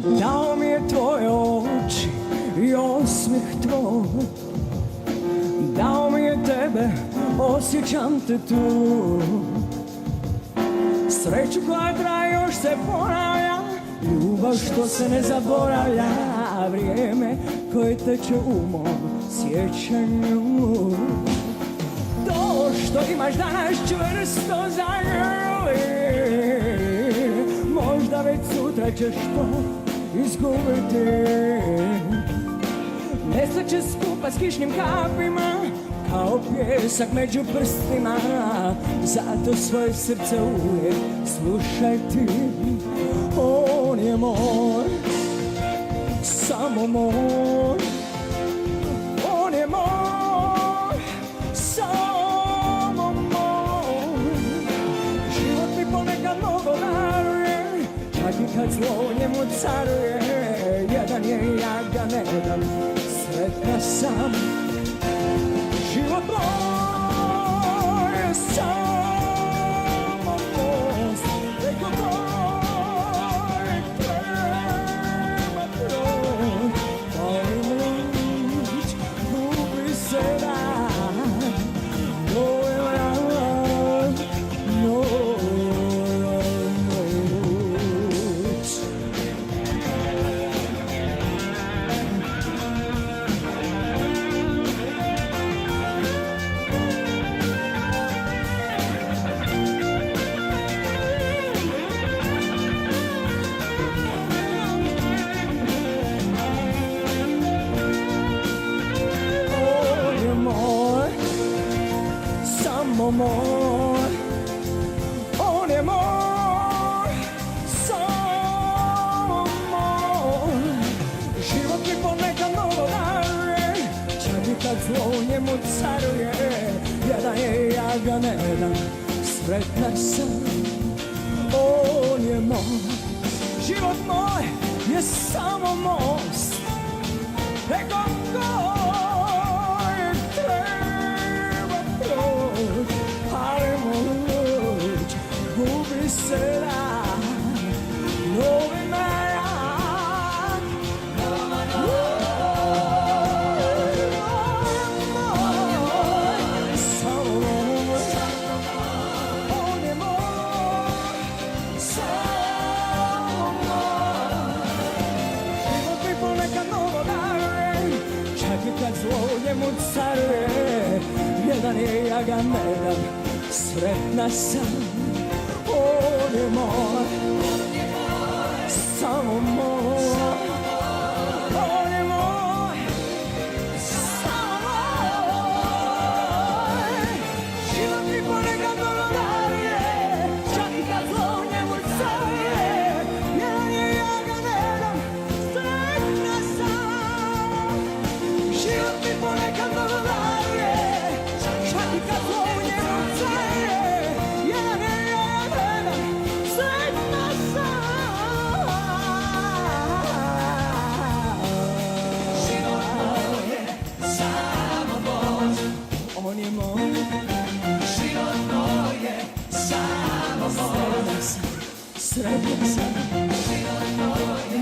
Dao mi je tvoje oči i osmijeh tvoj. Dao mi je tebe, osjećam te tu. Sreću koja traje još se ponavlja, ljubav što se ne zaboravlja, vrijeme koje teče u mom sjećanju. To što imaš danas čvrsto zagrli, možda već sutra ćeš to izgubiti. Nestat će skupa s kišnim kapima, kao pjesak među prstima. Zato svoje srce uvijek slušaj ti. On je moj, samo moj. On je moj, samo moj. Život mi ponekad mnogo daruje, čak i kad zlo njemu caruje. Jedan je i ja ga ne dam, sretna sam. Život moj je samo most, preko kojeg treba proć. Molim luč, gubi se dan, moj rad, moj luč. Samo moj, on je moj, samo moj. Život mi ponekad mnogo daruje, čak i kad zlo u njemu caruje. Jedan je i ja ga ne dam, sretna sam. On je moj, život moj je samo most, preko kojeg treba proć. Palimo luč, gubi se dan, novi merak. Samo moj, on je moj, samo moj. Život mi ponekad mnogo daruje, čak i kad zlo u njemu caruje. Jedan je, ja ga ne dam, sretna sam. On je moj, samo moj. On je moj, samo moj. Život mi ponekad mnogo daruje, čak i kad zlo u njemu caruje. Jedan je, ja ga ne dam, sretna sam. Život mi ponekad mnogo daruje, čak i kad zlo u njemu caruje. Jedan je, ja ga ne dam, sretna sam. Život moj je samo moj, on je moj. Život moj je samo moj, sretna sam. Život moj je